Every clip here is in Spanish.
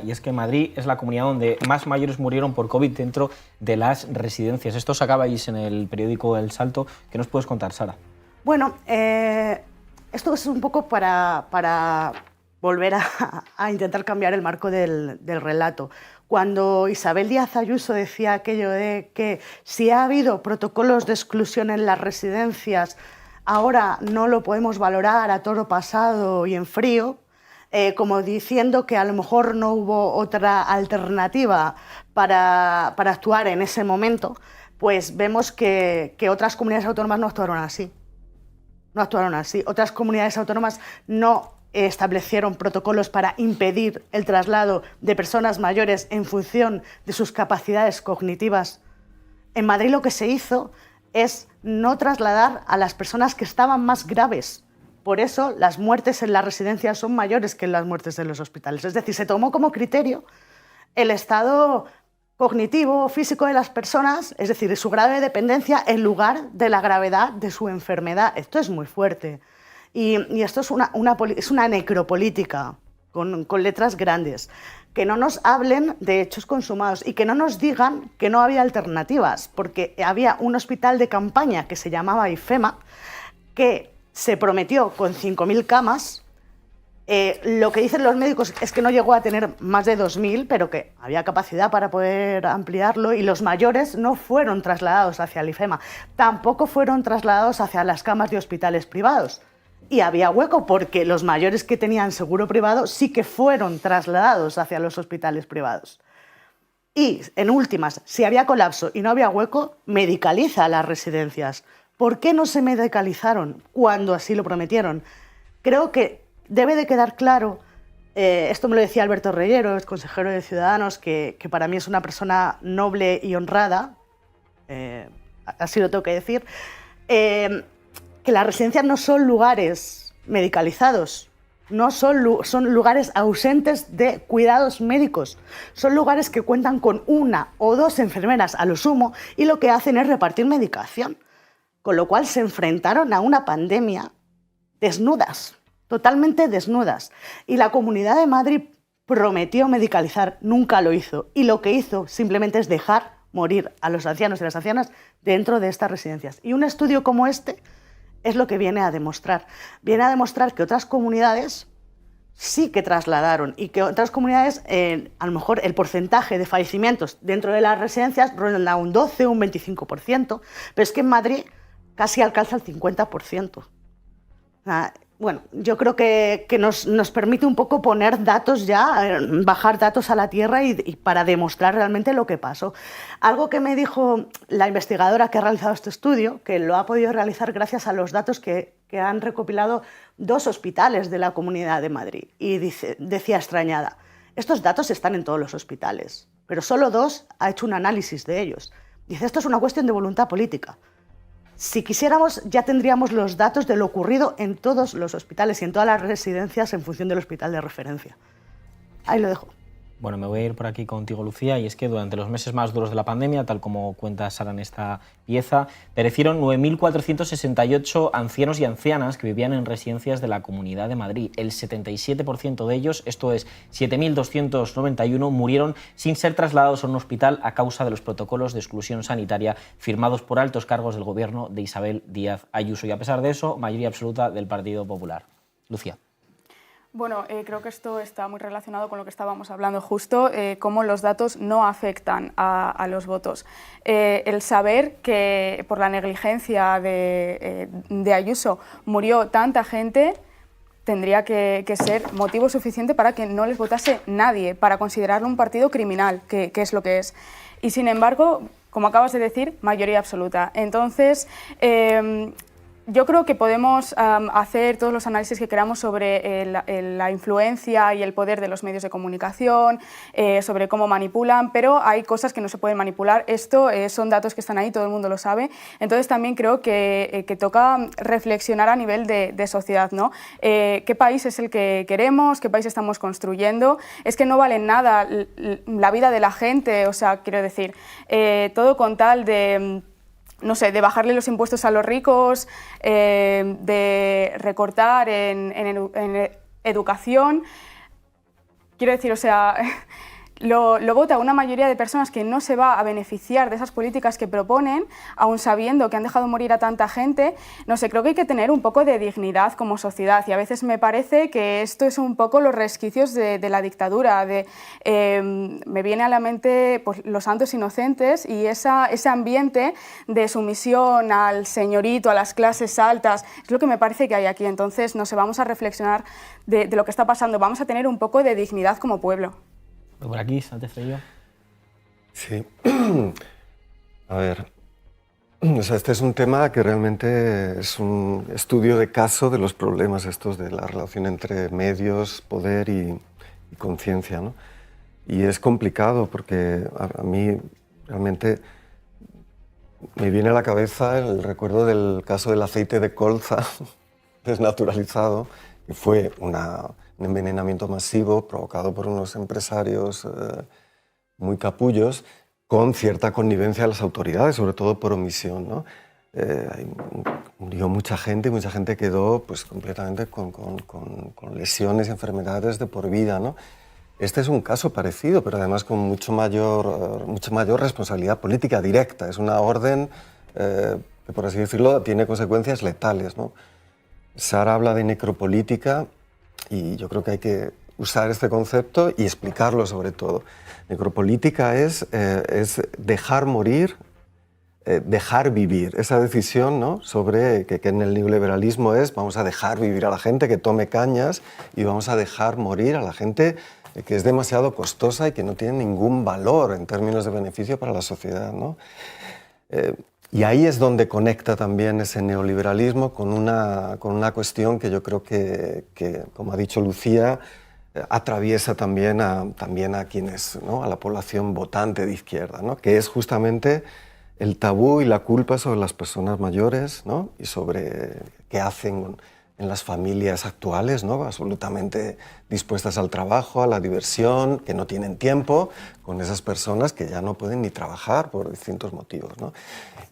y es que Madrid es la comunidad donde más mayores murieron por COVID dentro de las residencias. Esto sacabais en el periódico El Salto. ¿Qué nos puedes contar, Sara? Bueno, esto es un poco para volver a intentar cambiar el marco del relato. Cuando Isabel Díaz Ayuso decía aquello de que si ha habido protocolos de exclusión en las residencias, ahora no lo podemos valorar a toro pasado y en frío, como diciendo que a lo mejor no hubo otra alternativa para actuar en ese momento, pues vemos que otras comunidades autónomas no actuaron así. No actuaron así. Otras comunidades autónomas no establecieron protocolos para impedir el traslado de personas mayores en función de sus capacidades cognitivas. En Madrid lo que se hizo es no trasladar a las personas que estaban más graves. Por eso las muertes en las residencias son mayores que las muertes en los hospitales. Es decir, se tomó como criterio el estado cognitivo, físico de las personas, es decir, su grado de dependencia en lugar de la gravedad de su enfermedad. Esto es muy fuerte. Y esto es una necropolítica con letras grandes. Que no nos hablen de hechos consumados y que no nos digan que no había alternativas, porque había un hospital de campaña que se llamaba IFEMA, que se prometió con 5.000 camas. Lo que dicen los médicos es que no llegó a tener más de 2.000, pero que había capacidad para poder ampliarlo, y los mayores no fueron trasladados hacia el IFEMA, tampoco fueron trasladados hacia las camas de hospitales privados. Y había hueco porque los mayores que tenían seguro privado sí que fueron trasladados hacia los hospitales privados. Y, en últimas, si había colapso y no había hueco, medicaliza las residencias. ¿Por qué no se medicalizaron cuando así lo prometieron? Creo que debe de quedar claro, esto me lo decía Alberto Reyero, es consejero de Ciudadanos, que para mí es una persona noble y honrada, así lo tengo que decir, que las residencias no son lugares medicalizados, son lugares ausentes de cuidados médicos, son lugares que cuentan con 1 o 2 enfermeras a lo sumo y lo que hacen es repartir medicación, con lo cual se enfrentaron a una pandemia desnudas, totalmente desnudas, y la Comunidad de Madrid prometió medicalizar, nunca lo hizo, y lo que hizo simplemente es dejar morir a los ancianos y las ancianas dentro de estas residencias. Y un estudio como este es lo que viene a demostrar. Viene a demostrar que otras comunidades sí que trasladaron y que otras comunidades, a lo mejor el porcentaje de fallecimientos dentro de las residencias ronda un 12 o un 25%, pero es que en Madrid casi alcanza el 50%. Bueno, yo creo que nos permite un poco poner datos ya, bajar datos a la tierra y para demostrar realmente lo que pasó. Algo que me dijo la investigadora que ha realizado este estudio, que lo ha podido realizar gracias a los datos que han recopilado 2 hospitales de la Comunidad de Madrid. Y decía extrañada, estos datos están en todos los hospitales, pero solo 2 ha hecho un análisis de ellos. Dice, esto es una cuestión de voluntad política. Si quisiéramos, ya tendríamos los datos de lo ocurrido en todos los hospitales y en todas las residencias en función del hospital de referencia. Ahí lo dejo. Bueno, me voy a ir por aquí contigo, Lucía, y es que durante los meses más duros de la pandemia, tal como cuenta Sara en esta pieza, perecieron 9.468 ancianos y ancianas que vivían en residencias de la Comunidad de Madrid. El 77% de ellos, esto es 7.291, murieron sin ser trasladados a un hospital a causa de los protocolos de exclusión sanitaria firmados por altos cargos del gobierno de Isabel Díaz Ayuso. Y a pesar de eso, mayoría absoluta del Partido Popular. Lucía. Bueno, creo que esto está muy relacionado con lo que estábamos hablando justo, cómo los datos no afectan a los votos. El saber que por la negligencia de Ayuso murió tanta gente tendría que ser motivo suficiente para que no les votase nadie, para considerarlo un partido criminal, que es lo que es. Y sin embargo, como acabas de decir, mayoría absoluta. Entonces, yo creo que podemos hacer todos los análisis que queramos sobre la influencia y el poder de los medios de comunicación, sobre cómo manipulan, pero hay cosas que no se pueden manipular. Esto son datos que están ahí, todo el mundo lo sabe. Entonces también creo que toca reflexionar a nivel de sociedad, ¿no? ¿Qué país es el que queremos? ¿Qué país estamos construyendo? Es que no vale nada la vida de la gente, o sea, quiero decir, todo con tal de, no sé, de bajarle los impuestos a los ricos, de recortar en educación. quiero decir, o sea, lo vota una mayoría de personas que no se va a beneficiar de esas políticas que proponen, aun sabiendo que han dejado morir a tanta gente. No sé, creo que hay que tener un poco de dignidad como sociedad, y a veces me parece que esto es un poco los resquicios de la dictadura. Me viene a la mente pues, los santos inocentes y ese ambiente de sumisión al señorito, a las clases altas, es lo que me parece que hay aquí. Entonces, no sé, vamos a reflexionar de lo que está pasando, vamos a tener un poco de dignidad como pueblo. Por aquí, Sánchez Feijóo. Sí. A ver, o sea, este es un tema que realmente es un estudio de caso de los problemas estos de la relación entre medios, poder y conciencia, ¿no? Y es complicado porque a mí realmente me viene a la cabeza el recuerdo del caso del aceite de colza desnaturalizado, que fue un envenenamiento masivo provocado por unos empresarios muy capullos, con cierta connivencia de las autoridades, sobre todo por omisión, ¿no? Murió mucha gente quedó pues, completamente con lesiones y enfermedades de por vida, ¿no? Este es un caso parecido, pero además con mucha mayor responsabilidad política directa. Es una orden que, por así decirlo, tiene consecuencias letales, ¿no? Sara habla de necropolítica y yo creo que hay que usar este concepto y explicarlo sobre todo. Necropolítica es dejar morir, dejar vivir. Esa decisión, ¿no?, sobre que en el neoliberalismo es vamos a dejar vivir a la gente que tome cañas y vamos a dejar morir a la gente que es demasiado costosa y que no tiene ningún valor en términos de beneficio para la sociedad, ¿no? Y ahí es donde conecta también ese neoliberalismo con una cuestión que yo creo que como ha dicho Lucía, atraviesa también a quienes, ¿no?, a la población votante de izquierda, ¿no?, que es justamente el tabú y la culpa sobre las personas mayores, ¿no?, y sobre qué hacen en las familias actuales, ¿no?, absolutamente dispuestas al trabajo, a la diversión, que no tienen tiempo, con esas personas que ya no pueden ni trabajar por distintos motivos, ¿no?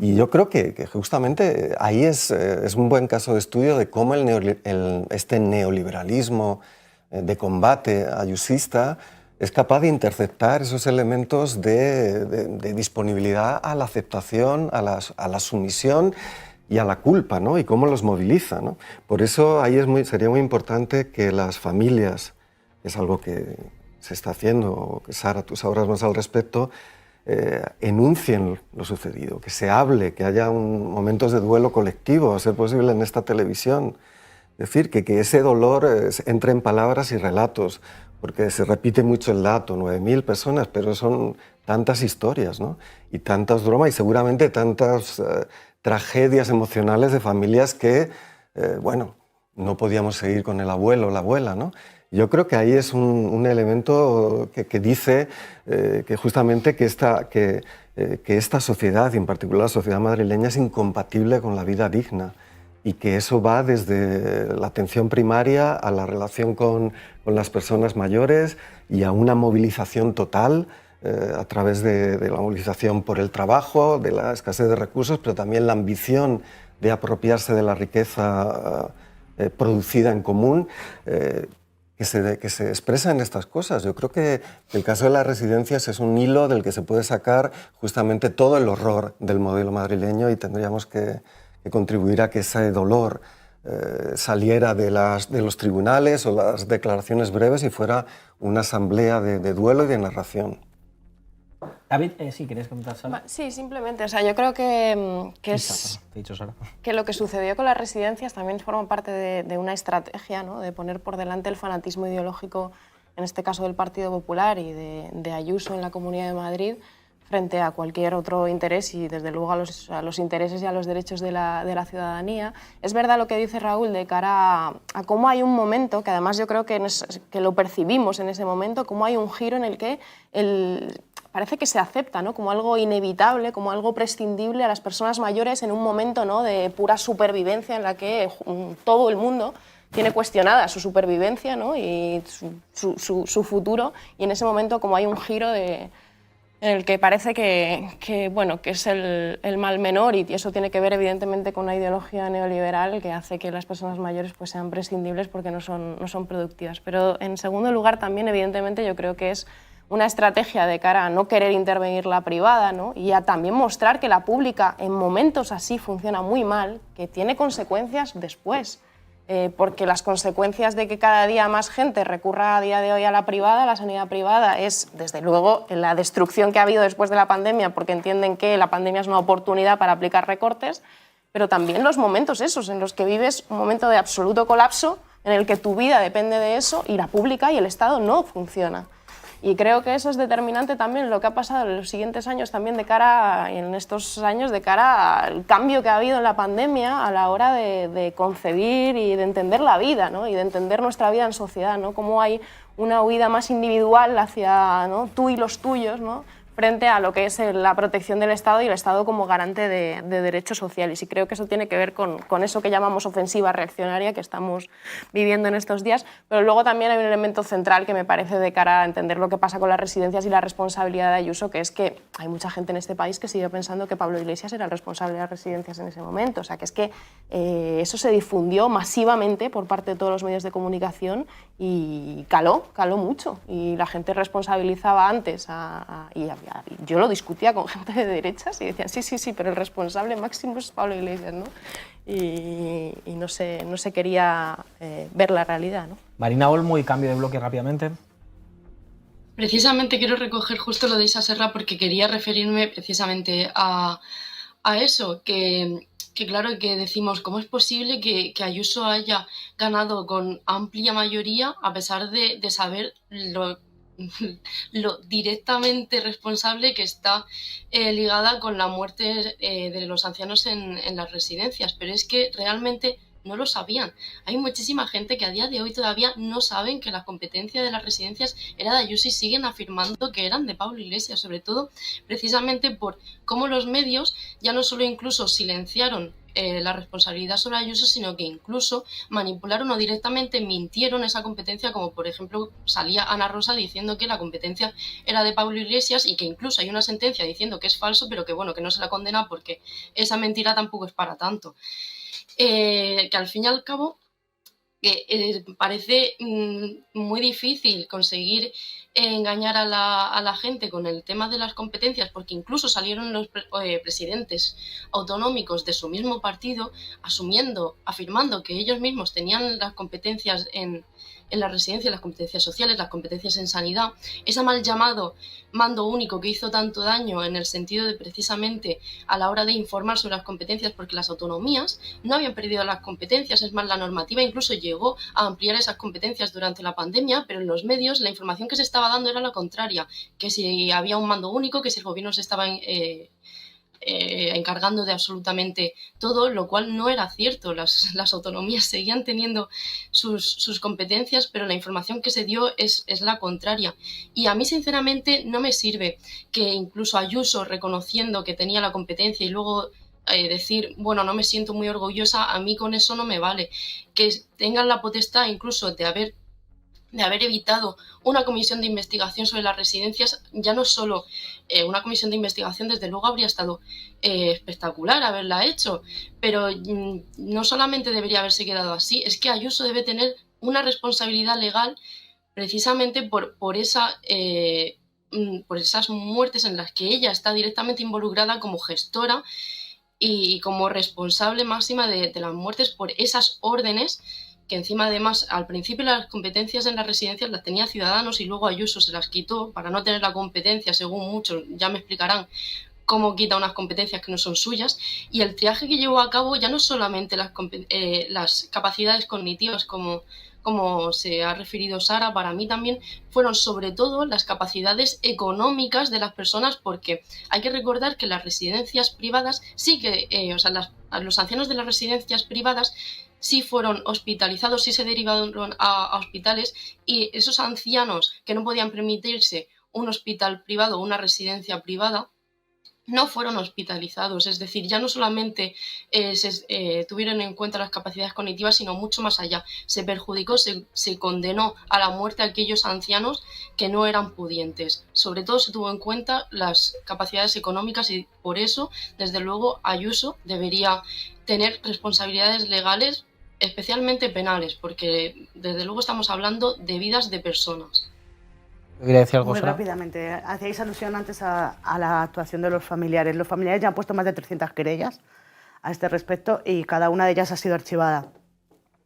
Y yo creo que justamente ahí es un buen caso de estudio de cómo este neoliberalismo de combate ayusista es capaz de interceptar esos elementos de disponibilidad a la aceptación, a la sumisión y a la culpa, ¿no?, y cómo los moviliza, ¿no? Por eso ahí sería muy importante que las familias, que es algo que se está haciendo, que Sara, tú sabrás más al respecto, enuncien lo sucedido, que se hable, que haya momentos de duelo colectivo, a ser posible en esta televisión. Es decir, que ese dolor entre en palabras y relatos, porque se repite mucho el dato, 9.000 personas, pero son tantas historias, ¿no?, y tantas bromas y seguramente tantas tragedias emocionales de familias que, bueno, no podíamos seguir con el abuelo o la abuela, ¿no? Yo creo que ahí es un elemento que dice que justamente que esta sociedad, y en particular la sociedad madrileña, es incompatible con la vida digna y que eso va desde la atención primaria a la relación con las personas mayores y a una movilización total a través de la movilización por el trabajo, de la escasez de recursos, pero también la ambición de apropiarse de la riqueza producida en común, que se expresa en estas cosas. Yo creo que el caso de las residencias es un hilo del que se puede sacar justamente todo el horror del modelo madrileño y tendríamos que contribuir a que ese dolor saliera de los tribunales o las declaraciones breves y fuera una asamblea de duelo y de narración. David, sí, ¿querías comentar, Sara? Sí, simplemente, o sea, yo creo que lo que sucedió con las residencias también forma parte de una estrategia, ¿no?, de poner por delante el fanatismo ideológico, en este caso del Partido Popular y de Ayuso en la Comunidad de Madrid, frente a cualquier otro interés y, desde luego, a los intereses y a los derechos de la ciudadanía. Es verdad lo que dice Raúl de cara a cómo hay un momento, que además yo creo que lo percibimos en ese momento, cómo hay un giro en el que parece que se acepta, ¿no?, como algo inevitable, como algo prescindible a las personas mayores en un momento, ¿no?, de pura supervivencia en la que todo el mundo tiene cuestionada su supervivencia, ¿no?, y su futuro, y en ese momento como hay un giro de en el que parece bueno, que es el mal menor, y eso tiene que ver evidentemente con una ideología neoliberal que hace que las personas mayores pues sean prescindibles porque no son productivas. Pero en segundo lugar también evidentemente yo creo que es una estrategia de cara a no querer intervenir la privada, ¿no? Y a también mostrar que la pública en momentos así funciona muy mal, que tiene consecuencias después. Porque las consecuencias de que cada día más gente recurra a día de hoy a la privada, a la sanidad privada, es desde luego la destrucción que ha habido después de la pandemia, porque entienden que la pandemia es una oportunidad para aplicar recortes, pero también los momentos esos en los que vives un momento de absoluto colapso, en el que tu vida depende de eso y la pública y el Estado no funciona. Y creo que eso es determinante también lo que ha pasado en los siguientes años, también en estos años, de cara al cambio que ha habido en la pandemia a la hora de concebir y de entender la vida, ¿no? Y de entender nuestra vida en sociedad, ¿no? Cómo hay una huida más individual hacia, ¿no?, tú y los tuyos, ¿no?, frente a lo que es la protección del Estado y el Estado como garante de derechos sociales. Y creo que eso tiene que ver con eso que llamamos ofensiva reaccionaria que estamos viviendo en estos días. Pero luego también hay un elemento central que me parece de cara a entender lo que pasa con las residencias y la responsabilidad de Ayuso, que es que hay mucha gente en este país que sigue pensando que Pablo Iglesias era el responsable de las residencias en ese momento. O sea, que es que eso se difundió masivamente por parte de todos los medios de comunicación y caló mucho. Y la gente responsabilizaba antes yo lo discutía con gente de derechas y decían, sí, pero el responsable máximo es Pablo Iglesias, ¿no? Y no se quería ver la realidad, ¿no? Marina Olmo, y cambio de bloque rápidamente. Precisamente quiero recoger justo lo de Isa Serra porque quería referirme precisamente a eso, que claro, que decimos, ¿cómo es posible que Ayuso haya ganado con amplia mayoría a pesar de saber lo directamente responsable que está ligada con la muerte de los ancianos en las residencias? Pero es que realmente no lo sabían. Hay muchísima gente que a día de hoy todavía no saben que la competencia de las residencias era de Ayuso y siguen afirmando que eran de Pablo Iglesias, sobre todo precisamente por cómo los medios ya no solo incluso silenciaron la responsabilidad sobre Ayuso, sino que incluso manipularon o directamente mintieron esa competencia, como por ejemplo salía Ana Rosa diciendo que la competencia era de Pablo Iglesias y que incluso hay una sentencia diciendo que es falso, pero que bueno, que no se la condena porque esa mentira tampoco es para tanto. Que al fin y al cabo parece muy difícil conseguir engañar a la gente con el tema de las competencias, porque incluso salieron los presidentes autonómicos de su mismo partido afirmando que ellos mismos tenían las competencias en las residencias, las competencias sociales, las competencias en sanidad. Ese mal llamado mando único que hizo tanto daño en el sentido de precisamente a la hora de informar sobre las competencias, porque las autonomías no habían perdido las competencias, es más, la normativa incluso llegó a ampliar esas competencias durante la pandemia, pero en los medios la información que se estaba dando era la contraria, que si había un mando único, que si el gobierno se estaba encargando de absolutamente todo, lo cual no era cierto. Las autonomías seguían teniendo sus competencias, pero la información que se dio es la contraria. Y a mí, sinceramente, no me sirve que incluso Ayuso, reconociendo que tenía la competencia y luego decir, bueno, no me siento muy orgullosa, a mí con eso no me vale. Que tengan la potestad incluso de haber evitado una comisión de investigación sobre las residencias, ya no solo una comisión de investigación, desde luego habría estado espectacular haberla hecho, pero no solamente debería haberse quedado así, es que Ayuso debe tener una responsabilidad legal precisamente por esas muertes en las que ella está directamente involucrada como gestora y como responsable máxima de las muertes por esas órdenes, que encima además al principio las competencias en las residencias las tenía Ciudadanos y luego Ayuso se las quitó para no tener la competencia, según muchos, ya me explicarán cómo quita unas competencias que no son suyas, y el triaje que llevó a cabo ya no solamente las capacidades cognitivas como se ha referido Sara, para mí también fueron sobre todo las capacidades económicas de las personas, porque hay que recordar que las residencias privadas sí que, los ancianos de las residencias privadas sí fueron hospitalizados, sí se derivaron a hospitales, y esos ancianos que no podían permitirse un hospital privado o una residencia privada no fueron hospitalizados, es decir, ya no solamente se tuvieron en cuenta las capacidades cognitivas, sino mucho más allá. Se perjudicó, se condenó a la muerte a aquellos ancianos que no eran pudientes. Sobre todo se tuvo en cuenta las capacidades económicas y por eso, desde luego, Ayuso debería tener responsabilidades legales, especialmente penales, porque desde luego estamos hablando de vidas de personas. ¿Quería decir algo, Muy Sara? rápidamente, hacéis alusión antes a la actuación de los familiares. Los familiares ya han puesto más de 300 querellas a este respecto y cada una de ellas ha sido archivada.